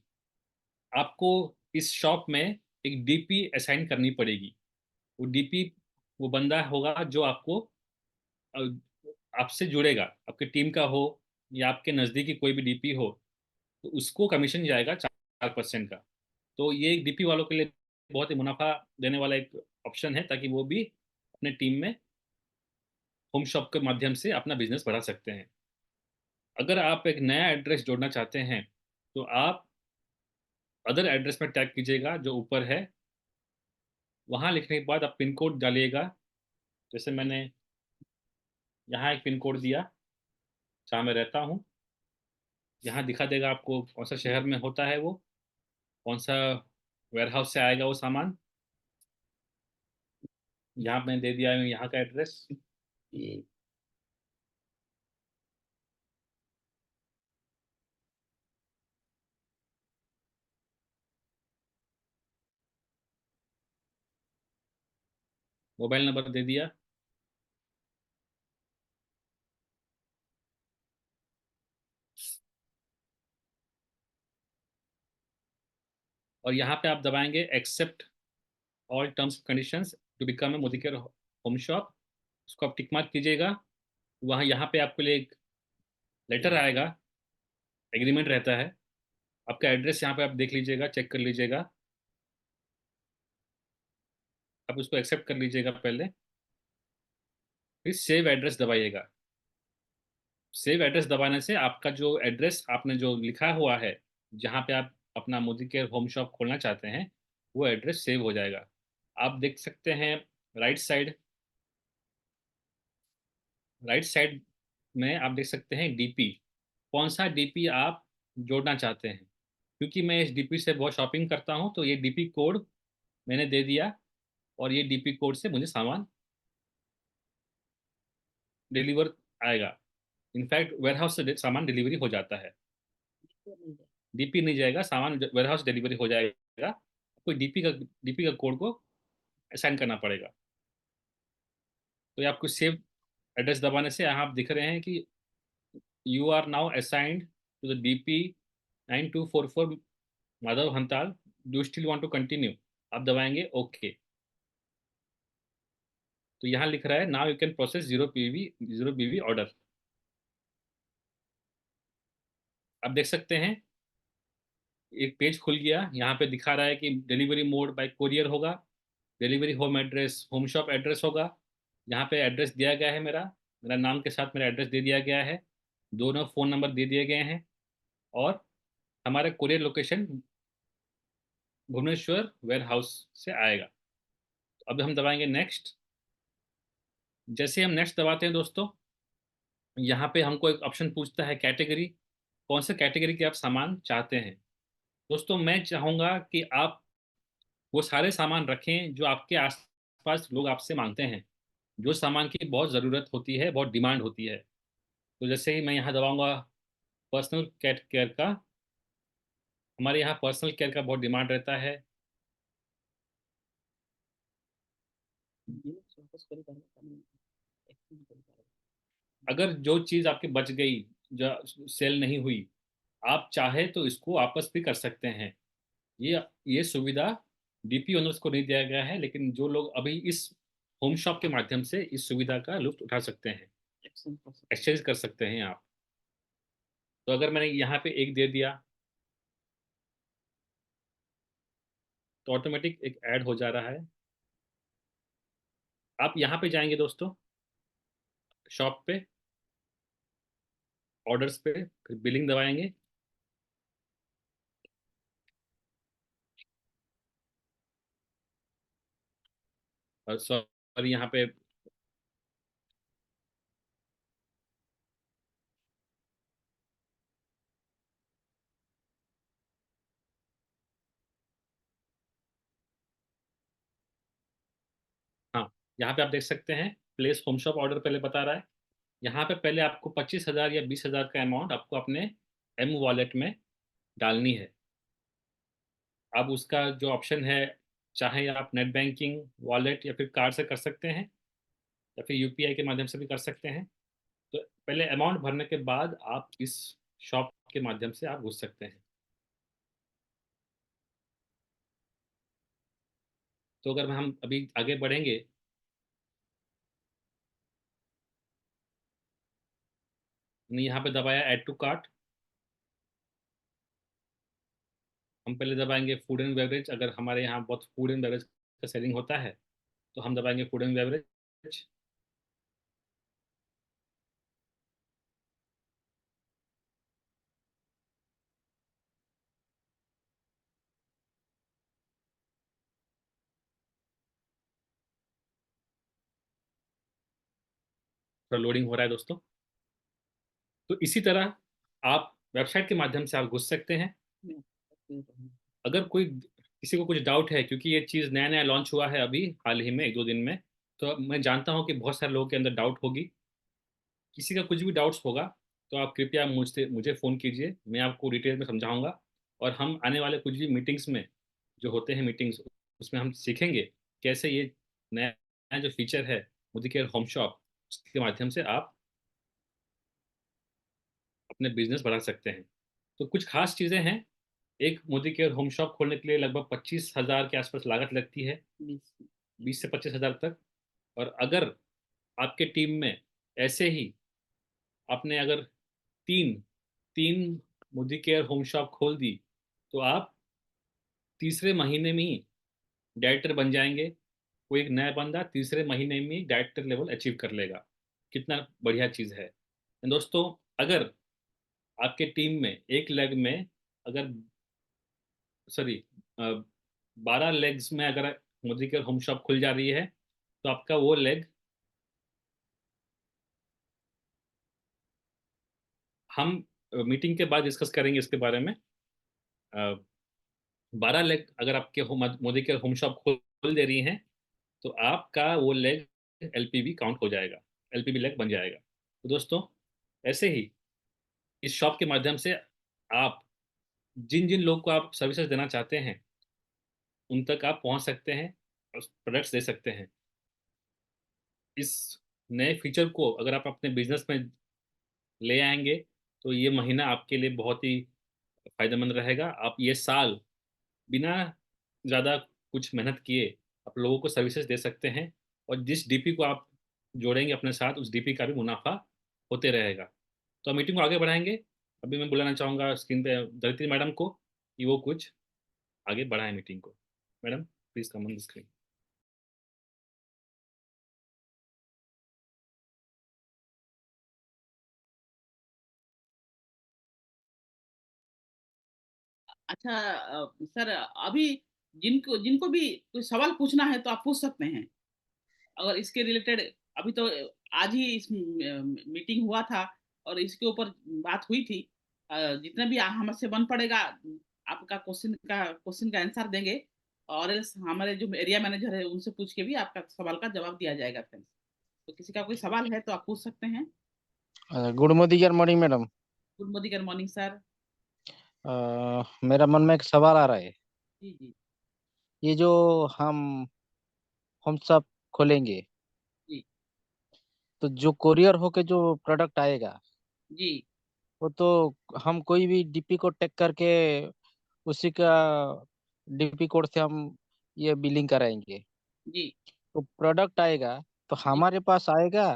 S2: आपको इस शॉप में एक डीपी असाइन करनी पड़ेगी। वो डीपी वो बंदा होगा जो आपको अ, आपसे जुड़ेगा, आपकी टीम का हो या आपके नज़दीकी कोई भी डीपी हो, तो उसको कमीशन जाएगा 4% का। तो ये एक डीपी वालों के लिए बहुत ही मुनाफा देने वाला एक ऑप्शन है, ताकि वो भी अपने टीम में होम शॉप के माध्यम से अपना बिजनेस बढ़ा सकते हैं। अगर आप एक नया एड्रेस जोड़ना चाहते हैं तो आप अदर एड्रेस में टैग कीजिएगा जो ऊपर है, वहाँ लिखने के बाद आप पिन कोड डालिएगा। जैसे मैंने यहाँ एक पिन कोड दिया जहाँ मैं रहता हूँ, यहाँ दिखा देगा आपको कौन सा शहर में होता है वो, कौन सा वेयर हाउस से आएगा वो सामान। यहाँ मैंने दे दिया है यहाँ का एड्रेस। मोबाइल नंबर दे दिया। और यहाँ पे आप दबाएंगे accept all terms conditions to become a Modi care home shop. उसको आप टिक मार्क कीजिएगा। वहाँ यहाँ पे आपके लिए एक लेटर आएगा, एग्रीमेंट रहता है। आपका एड्रेस यहाँ पे आप देख लीजिएगा, चेक कर लीजिएगा। आप उसको एक्सेप्ट कर लीजिएगा पहले, फिर सेव एड्रेस दबाइएगा। सेव एड्रेस दबाने से आपका जो एड्रेस आपने जो लिखा हुआ है जहाँ पे आप अपना मोदी केयर होम शॉप खोलना चाहते हैं वो एड्रेस सेव हो जाएगा। आप देख सकते हैं राइट साइड, राइट साइड में आप देख सकते हैं डीपी, कौन सा डीपी आप जोड़ना चाहते हैं। क्योंकि मैं इस डीपी से बहुत शॉपिंग करता हूँ तो ये डीपी कोड मैंने दे दिया, और ये डीपी कोड से मुझे सामान डिलीवर आएगा। इनफैक्ट वेयरहाउस से सामान डिलीवरी हो जाता है, डीपी नहीं जाएगा, सामान वेयरहाउस डिलीवरी हो जाएगा। कोई डीपी का कोड को असाइन करना पड़ेगा। तो ये आपको सेव एड्रेस दबाने से यहाँ आप दिख रहे हैं कि you are now assigned to the DP 9244 Madhav हंताल, do still want to continue. आप दबाएंगे ओके। तो यहाँ लिख रहा है नाउ यू कैन प्रोसेस 0 बीवी ऑर्डर। आप देख सकते हैं एक पेज खुल गया, यहाँ पे दिखा रहा है कि डिलीवरी मोड बाय कुरियर होगा, delivery home address, home shop address होगा। यहाँ पे एड्रेस दिया गया है, मेरा मेरा नाम के साथ मेरा एड्रेस दे दिया गया है, दोनों फ़ोन नंबर दे दिए गए हैं, और हमारा courier location Bhubaneswar warehouse से आएगा। तो अब हम दबाएंगे नेक्स्ट। जैसे हम नेक्स्ट दबाते हैं दोस्तों, यहाँ पे हमको एक ऑप्शन पूछता है कैटेगरी, कौन से कैटेगरी के आप सामान चाहते हैं। दोस्तों मैं चाहूँगा कि आप वो सारे सामान रखें जो आपके आसपास लोग आपसे मांगते हैं, जो सामान की बहुत ज़रूरत होती है, बहुत डिमांड होती है। तो जैसे ही मैं यहाँ दबाऊंगा पर्सनल कैट केयर का, हमारे यहाँ पर्सनल केयर का बहुत डिमांड रहता है। अगर जो चीज़ आपकी बच गई, जो सेल नहीं हुई, आप चाहे तो इसको वापस भी कर सकते हैं। ये सुविधा डीपी ओनर्स को नहीं दिया गया है, लेकिन जो लोग अभी इस होम शॉप के माध्यम से इस सुविधा का लुत्फ उठा सकते हैं, एक्सचेंज कर सकते हैं आप। तो अगर मैंने यहाँ पे एक दे दिया, तो ऑटोमेटिक एक ऐड हो जा रहा है। आप यहाँ पे जाएंगे दोस्तों, शॉप पे, ऑर्डर्स पे, फिर बिलिंग दबाएंगे। और सॉरी यहाँ पे हाँ, यहाँ पे आप देख सकते हैं प्लेस होम शॉप ऑर्डर पहले बता रहा है। यहाँ पे पहले आपको 25,000 या 20,000 का अमाउंट आपको अपने एम वॉलेट में डालनी है। अब उसका जो ऑप्शन है, चाहे आप नेट बैंकिंग, वॉलेट या फिर कार्ड से कर सकते हैं, या फिर यूपीआई के माध्यम से भी कर सकते हैं। तो पहले अमाउंट भरने के बाद आप इस शॉप के माध्यम से आप घुस सकते हैं। तो अगर हम अभी आगे बढ़ेंगे, हमने यहाँ पे दबाया ऐड टू कार्ट। हम पहले दबाएंगे फूड एंड बेवरेज, अगर हमारे यहाँ बहुत फूड एंड बेवरेज का सेलिंग होता है तो हम दबाएंगे फूड एंड बेवरेज। थोड़ा लोडिंग हो रहा है दोस्तों। तो इसी तरह आप वेबसाइट के माध्यम से आप घुस सकते हैं। अगर कोई किसी को कुछ डाउट है, क्योंकि ये चीज़ नया नया लॉन्च हुआ है अभी हाल ही में 1-2 दिन में, तो मैं जानता हूँ कि बहुत सारे लोगों के अंदर डाउट होगी। किसी का कुछ भी डाउट्स होगा तो आप कृपया मुझसे मुझे फ़ोन कीजिए, मैं आपको डिटेल में समझाऊंगा। और हम आने वाले कुछ भी मीटिंग्स में, जो होते हैं मीटिंग्स, उसमें हम सीखेंगे कैसे ये नया नया जो फीचर है मोदी केयर होम शॉप, उसके माध्यम से आप अपने बिजनेस बढ़ा सकते हैं। तो कुछ खास चीज़ें हैं। एक मोदी केयर होम शॉप खोलने के लिए लगभग 25,000 के आसपास लागत लगती है, 20 से 25,000 तक। और अगर आपके टीम में ऐसे ही आपने अगर तीन तीन मोदी केयर होम शॉप खोल दी, तो आप तीसरे महीने में ही डायरेक्टर बन जाएंगे। कोई एक नया बंदा तीसरे महीने में ही डायरेक्टर लेवल अचीव कर लेगा। कितना बढ़िया चीज़ है दोस्तों। अगर आपके टीम में एक लेग में, अगर सॉरी 12 लेग्स में अगर मोदी केयर होम शॉप खुल जा रही है, तो आपका वो लेग हम मीटिंग के बाद डिस्कस करेंगे इसके बारे में। 12 लेग अगर आपके मोदी केयर होम शॉप खोल दे रही हैं, तो आपका वो लेग एलपीबी काउंट हो जाएगा, एलपीबी लेग बन जाएगा। तो दोस्तों, ऐसे ही इस शॉप के माध्यम से आप जिन जिन लोग को आप सर्विसेज देना चाहते हैं उन तक आप पहुंच सकते हैं और प्रोडक्ट्स दे सकते हैं। इस नए फीचर को अगर आप अपने बिजनेस में ले आएंगे तो ये महीना आपके लिए बहुत ही फायदेमंद रहेगा। आप ये साल बिना ज़्यादा कुछ मेहनत किए आप लोगों को सर्विसेज दे सकते हैं, और जिस डीपी को आप जोड़ेंगे अपने साथ, उस डीपी का भी मुनाफा होते रहेगा। तो हम मीटिंग को आगे बढ़ाएंगे। अभी मैं बुलाना चाहूँगा स्क्रीन पे धरित्री मैडम को कि वो कुछ आगे बढ़ाएं मीटिंग को। Madam, please come on the screen.
S1: अच्छा सर, अभी जिनको जिनको भी कोई सवाल पूछना है तो आप पूछ सकते हैं। अगर इसके रिलेटेड अभी तो आज ही इस मीटिंग हुआ था और इसके ऊपर बात हुई थी। जितना भी हमसे बन पड़ेगा आपका क्वेश्चन का आंसर देंगे। और else हमारे जो एरिया मैनेजर है उनसे पूछ के भी आपका सवाल का जवाब दिया जाएगा फ्रेंड्स। तो किसी का कोई सवाल है तो आप पूछ सकते हैं।
S3: Good morning madam.
S1: Good morning sir.
S3: मेरा मन में एक सवाल आ रहा है।
S1: जी जी
S3: ये जो हम सब खोलेंगे,
S1: जी
S3: तो जो कोरियर होके जो प्रोडक्ट आएगा,
S1: जी
S3: वो तो हम कोई भी डीपी कोड टेक करके उसी का डीपी कोड से हम ये बिलिंग कराएंगे।
S1: जी
S3: तो प्रोडक्ट आएगा तो
S1: जी
S3: हमारे पास आएगा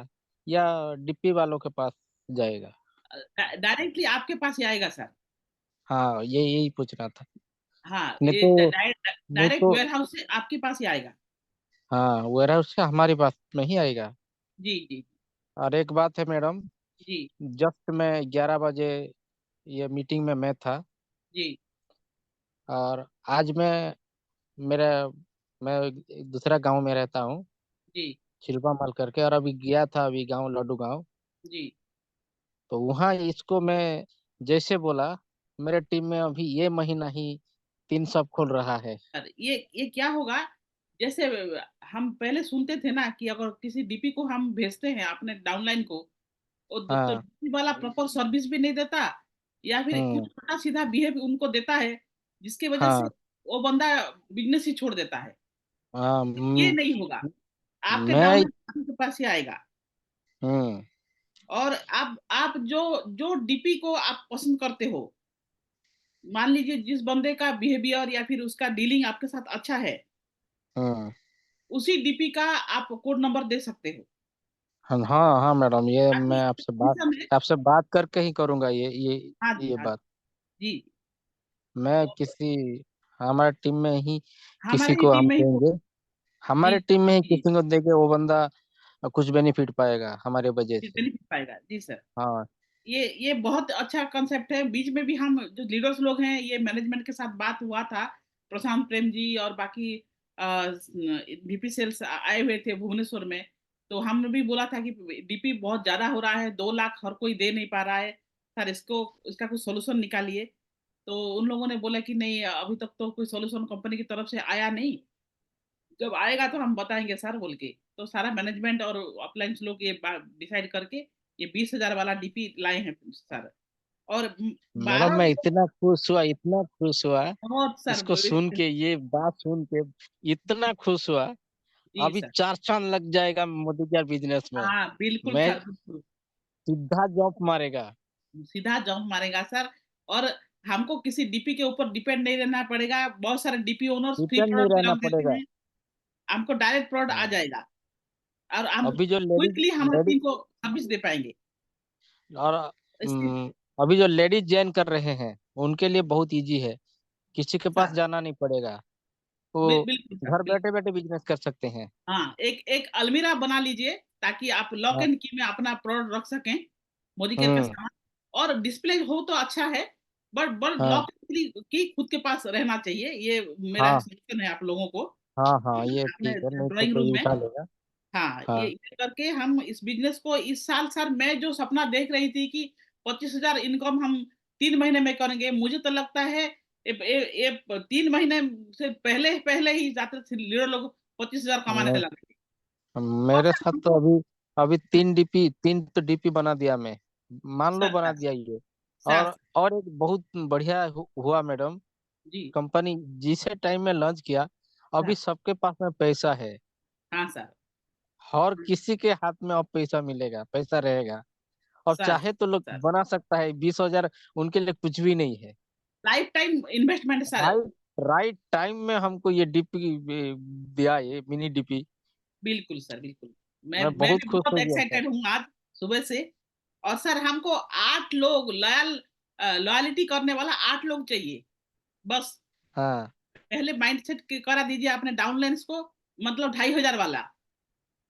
S3: या डीपी वालों के पास जाएगा?
S1: डायरेक्टली आपके पास ही आएगा सर।
S3: हाँ, ये यही पूछना था।
S1: हाँ,
S3: नहीं
S1: ये
S3: तो नहीं
S1: डायरेक्ट
S3: तो
S1: वेयर हाउस से आपके पास ही आएगा।
S3: हाँ, वेयर हाउस से हमारे पास में ही आएगा।
S1: जी जी
S3: और एक बात है मैडम,
S1: जी
S3: जस्ट मैं 11 बजे ये मीटिंग में मैं था,
S1: जी
S3: और आज मेरा मैं एक दूसरा गांव में रहता हूँ,
S1: जी
S3: छिलपा माल करके, और अभी गया था अभी गांव लड्डू गांव।
S1: जी
S3: तो वहाँ इसको मैं जैसे बोला, मेरे टीम में अभी ये महीना ही 3 सब खुल रहा है।
S1: सर, ये क्या होगा, जैसे हम पहले सुनते थे ना कि अगर किसी डीपी को हम भेजते हैं अपने डाउनलाइन को, तो
S3: हाँ।
S1: डीपी वाला प्रॉपर सर्विस भी नहीं देता, या फिर
S3: हम्म।
S1: कुछ उल्टा सीधा बिहेव उनको देता है, जिसकी वजह से
S3: हाँ।
S1: वो बंदा बिजनेस ही छोड़ देता है।
S3: हाँ।
S1: ये नहीं होगा, आपके
S3: मैं।
S1: डाउनलाइन आपके पास ही आएगा।
S3: हम्म।
S1: और आप जो जो डीपी को आप पसंद करते हो, मान लीजिए जिस बंदे का बिहेवियर या फिर उसका डीलिंग आपके साथ अच्छा है,
S3: हम्म।
S1: उसी डीपी का आप कोड नंबर दे सकते हो,
S3: हाँ हाँ हाँ मैडम, ये
S1: ताकि
S3: मैं
S1: फ्यूचर में।
S3: आपसे बात करके ही करूंगा
S1: हाँ जी
S3: ये
S1: हाँ
S3: बात।
S1: जी।
S3: मैं
S1: तो
S3: किसी हमारे टीम में ही किसी
S1: हमारे ही
S3: को
S1: टीम
S3: हम
S1: में ही
S3: देंगे,
S1: जी
S3: हमारे टीम में ही
S1: जी
S3: किसी को देंगे, वो बंदा कुछ बेनिफिट पाएगा हमारे वजह से।
S1: बेनिफिट पाएगा जी सर।
S3: हाँ।
S1: ये बहुत अच्छा कंसेप्ट है। बीच में भी हम जो लीडर्स लोग हैं, ये मैनेजमेंट के साथ बात हुआ था, प्रशांत प्रेम जी और बाकी डीपी सेल्स आए हुए थे भुवनेश्वर में। तो हमने भी बोला था कि डीपी बहुत ज्यादा हो रहा है, 2 लाख हर कोई दे नहीं पा रहा है सर, इसको इसका कुछ सोल्यूशन निकालिए। तो उन लोगों ने बोला कि नहीं, अभी तक तो कोई सोल्यूशन कंपनी की तरफ से आया नहीं, जब आएगा तो हम बताएंगे सर बोल के। तो सारा मैनेजमेंट और अपलाइंस लोग ये डिसाइड करके ये 20,000 वाला डीपी लाए हैं सर। और
S3: मैडम,
S1: बारह
S3: मैं इतना खुश हुआ, इतना खुश हुआ
S1: बहुत सर
S3: इसको सुन के, ये बात सुन के इतना खुश हुआ।
S1: जी
S3: अभी
S1: सर।
S3: 4 चांद लग जाएगा मोदी जी बिजनेस में।
S1: हाँ बिल्कुल
S3: मैं
S1: सर, बिल्कुल
S3: सीधा जॉब मारेगा।
S1: सीधा जंप मारेगा सर। और हमको किसी डीपी के ऊपर डिपेंड नहीं रहना पड़ेगा, बहुत सारे डीपी ओनर्स फ्री
S3: डिपेंड नहीं
S1: प्रोडक्ट
S3: रहना
S1: डाल देते
S3: पड़ेगा।
S1: हैं, हमको डायरेक्ट प्रोडक्ट आ
S3: हाँ।
S1: जाएगा, और हम
S3: अभी जो लेडीज
S1: क्विकली हमारे
S3: लेडीज
S1: टीम को सर्विस दे पाएंगे
S3: और
S1: इसके।
S3: अभी जो लेडीज ज्वाइन कर रहे हैं, उनके लिए बहुत इजी है, किसी के पास
S1: सर
S3: जाना नहीं पड़ेगा, वो
S1: बिल्कुल सर
S3: घर
S1: बिल्कुल।
S3: बैठे बैठे बिजनेस कर सकते हैं।
S1: हाँ, एक एक अलमीरा बना लीजिए, ताकि आप लॉक
S3: हाँ।
S1: एंड की में अपना प्रोडक्ट रख सकें, मोदी केयर का
S3: हम्म।
S1: सामान। और डिस्प्ले हो तो अच्छा है, बट
S3: हाँ।
S1: लॉक की खुद के पास रहना चाहिए, ये मेरा
S3: हाँ।
S1: सजेशन है आप लोगों को,
S3: हाँ। हाँ, ये
S1: अपने
S3: ठीक है, नहीं तो
S1: ड्राइंग
S3: कोई
S1: रूम में।
S3: उठा लेगा।
S1: हाँ,
S3: हाँ।
S1: ये करके हम इस बिजनेस को इस साल, सर मैं जो सपना देख रही थी कि 25,000 इनकम हम 3 महीने में करेंगे, मुझे तो लगता है ये 3 महीने से पहले पहले ही जाते थे लीडर लोग 25,000 कमाने
S3: नहीं,
S1: लगे। और
S3: मेरे
S1: सर
S3: साथ तो
S1: हमको
S3: अभी अभी 3 तो डीपी बना दिया मैं, मान लो
S1: सर
S3: बना
S1: सर
S3: दिया ये।
S1: सर
S3: और एक बहुत बढ़िया हुआ मैडम,
S1: जी
S3: कंपनी जिसे टाइम में लॉन्च किया,
S1: सर।
S3: अभी सबके पास में पैसा है,
S1: हाँ सर
S3: और किसी के हाथ में अब पैसा मिलेगा, पैसा रहेगा। अब
S1: सर
S3: चाहे तो लोग
S1: सर
S3: बना सकता है, 20,000 उनके लिए कुछ भी नहीं है।
S1: Life time investment sir.
S3: Right, right time में हमको ये डीपी दिया, ये मिनी डीपी।
S1: बिल्कुल सर बिल्कुल। मैं
S3: मैं
S1: मैं
S3: बहुत
S1: भी
S3: खुश
S1: बहुत
S3: हो गया सर।
S1: एक्साइटेड हूँ आज सुबह से। और सर हमको 8 लोग लॉयलिटी करने वाला 8 लोग चाहिए बस।
S3: हाँ।
S1: पहले माइंड सेट करा दीजिए अपने डाउनलाइंस को, मतलब 2,500 वाला।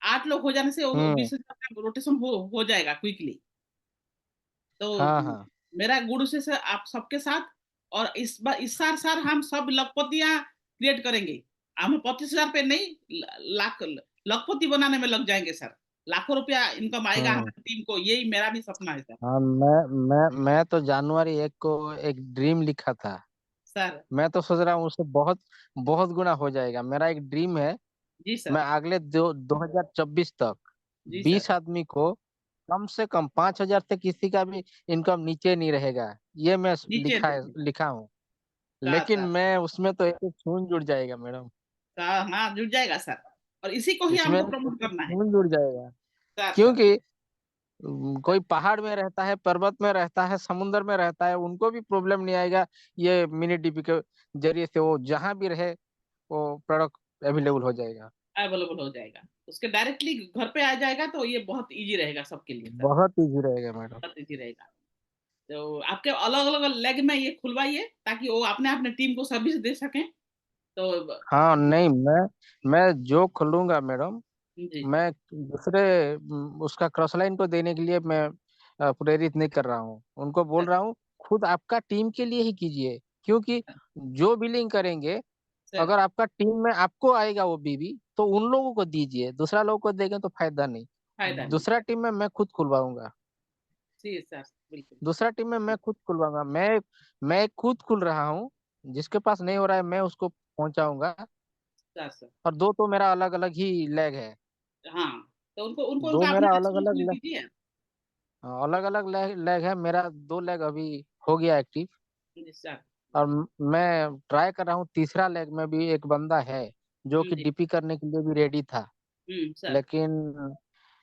S1: 8 लोग हो जाने से वो
S3: हम्म।
S1: 20,000 का रोटेशन हो जाएगा क्विकली। तो
S3: हाँ। हाँ।
S1: मेरा गुरु से आप सबके साथ, और इस बार इस साल सर हम सब लखपतियां क्रिएट करेंगे। हम 25,000 पे नहीं, लाख लखपति बनाने में लग जाएंगे सर। लाखों रुपया इनकम आएगा
S3: हम्म।
S1: हमारी टीम को, यही मेरा भी सपना है सर।
S3: हाँ, मैं तो जनवरी 1 को एक ड्रीम लिखा था।
S1: सर
S3: मैं तो सोच रहा हूँ उससे बहुत बहुत गुना हो जाएगा। मेरा एक ड्रीम है,
S1: जी
S3: मैं
S1: सर।
S3: अगले 2024 तक
S1: जी सर।
S3: 20 आदमी को कम से कम 5,000 से किसी का भी इनकम नीचे नहीं रहेगा, ये मैं
S1: नीचे
S3: लिखा हूँ।
S1: सर
S3: लेकिन
S1: सर
S3: मैं उसमें तो एक एक खून जुड़ जाएगा मैडम,
S1: सर हाँ जुड़ जाएगा सर। और इसी को ही
S3: इसमें
S1: हमको
S3: एक
S1: प्रमोट
S3: एक
S1: करना है
S3: खून जुड़ जाएगा।
S1: सर सर
S3: क्योंकि
S1: सर।
S3: कोई पहाड़ में रहता है, पर्वत में रहता है, समुद्र में रहता है, उनको भी प्रॉब्लम नहीं आएगा। ये मिनी डीपी के जरिए से वो जहां भी रहे, वो प्रोडक्ट अवेलेबल हो जाएगा।
S1: अवेलेबल हो जाएगा, उसके डायरेक्टली घर पे आ जाएगा, तो ये बहुत इजी रहेगा सबके लिए सर।
S3: बहुत इजी रहेगा मैडम।
S1: बहुत इजी रहेगा। तो आपके अलग अलग लेग में ये खुलवाइए ताकि वो अपने अपने टीम को सर्विस दे सकें। तो
S3: हाँ नहीं, मैं जो खोलूंगा मैडम,
S1: जी
S3: मैं दूसरे उसका क्रॉस लाइन को देने के लिए मैं प्रेरित नहीं कर रहा हूँ, उनको बोल
S1: सर
S3: रहा हूँ खुद आपका टीम के लिए ही कीजिए, क्योंकि जो बिलिंग करेंगे
S1: सर
S3: अगर आपका टीम में आपको आएगा वो बीबी तो उन लोगों को दीजिए, दूसरा लोगों को देंगे तो फायदा नहीं।
S1: फायदा नहीं।
S3: दूसरा टीम में मैं खुद खुलवाऊंगा,
S1: जी सर बिल्कुल।
S3: दूसरा टीम में मैं खुद खुलवाऊंगा, मैं खुद खुल रहा हूँ, जिसके पास नहीं हो रहा है मैं उसको पहुंचाऊंगा।
S1: सर सर
S3: और दो तो मेरा अलग अलग ही लेग है,
S1: हाँ, तो उनको उनको
S3: दो
S1: उनका अपना
S3: मेरा अलग
S1: रिस्पॉन्सिबिलिटी
S3: अलग,
S1: दीजिए।
S3: अलग अलग लेग है मेरा, दो लेग अभी हो गया एक्टिव।
S1: जी सर।
S3: और मैं ट्राई कर रहा हूँ तीसरा लेग में भी एक बंदा है जो कि
S1: जी
S3: डीपी करने के लिए भी रेडी था,
S1: सर।
S3: लेकिन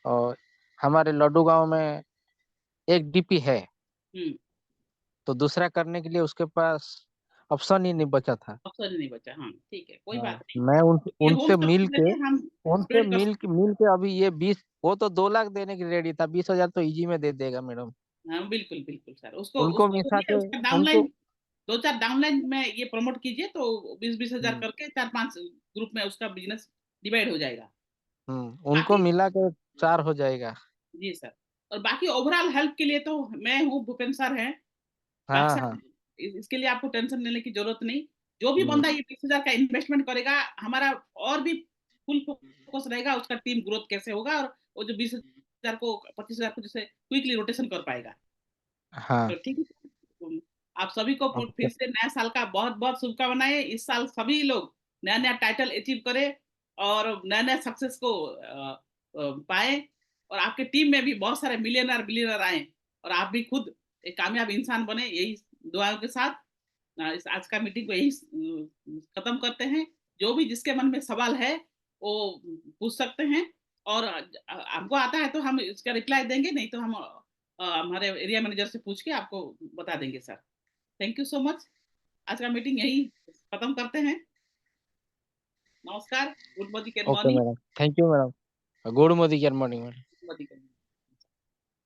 S3: अ, हमारे लड्डू गांव में एक डीपी है,
S1: हम्म
S3: तो दूसरा करने के लिए उसके पास ऑप्शन ही नहीं बचा था।
S1: अवसर ही नहीं बचा। हाँ ठीक है, कोई बात
S3: हाँ,
S1: नहीं।
S3: मैं
S1: ये होम
S3: उनसे मिल
S1: स्टॉक
S3: के
S1: लेके हम स्प्रेड कर सकते
S3: मिल के अभी ये 20, वो तो 2 लाख देने की रेडी था, 20,000 तो इजी में दे देगा मैडम।
S1: हैं। हाँ बिल्कुल बिल्कुल सर, उसको
S3: उनको
S1: उसको
S3: मिला
S1: बोलिए
S3: के,
S1: उसका
S3: उनको
S1: डाउनलाइन, 2-4 डाउनलाइन में ये प्रमोट कीजिए तो 20-20 हजार
S3: हम्म,
S1: करके 4-5 ग्रुप में उसका बिजनेस डिवाइड हो जाएगा।
S3: उनको
S1: बाकी
S3: मिला के 4 हो जाएगा।
S1: जी सर। और बाकी ओवरऑल हेल्प के लिए तो मैं हूँ, भूपेंद्र सर हैं। बाकी
S3: हाँ
S1: सर
S3: हाँ।
S1: इसके लिए आपको टेंशन लेने की जरूरत नहीं। जो भी
S3: हम्म,
S1: बंदा ये 20,000 का इन्वेस्टमेंट करेगा, हमारा और भी फुल फोकस रहेगा उसका टीम ग्रोथ कैसे होगा, और वो जो 20,000 को 25,000 को जैसे क्विकली रोटेशन कर पाएगा।
S3: हाँ।
S1: तो ठीक है। आप सभी को
S3: ओके।
S1: फिर से नया साल का बहुत बहुत शुभकामनाएं। इस साल सभी लोग नया नया टाइटल अचीव करें और नया नया सक्सेस को पाए, और आपके टीम में भी बहुत सारे मिलियनर बिलियनर आए, और आप भी खुद एक कामयाब इंसान बने, यही दुआओं के साथ इस आज का मीटिंग को यही खत्म करते हैं। जो भी जिसके मन में सवाल है वो पूछ सकते हैं, और हमको आता है तो हम इसका रिप्लाई देंगे, नहीं तो हम हमारे एरिया मैनेजर से पूछ के आपको बता देंगे sir. Thank you so much. आज का मीटिंग यही खत्म करते हैं। नमस्कार, good morning,
S3: okay
S1: morning.
S3: Madam, thank you madam, good morning madam.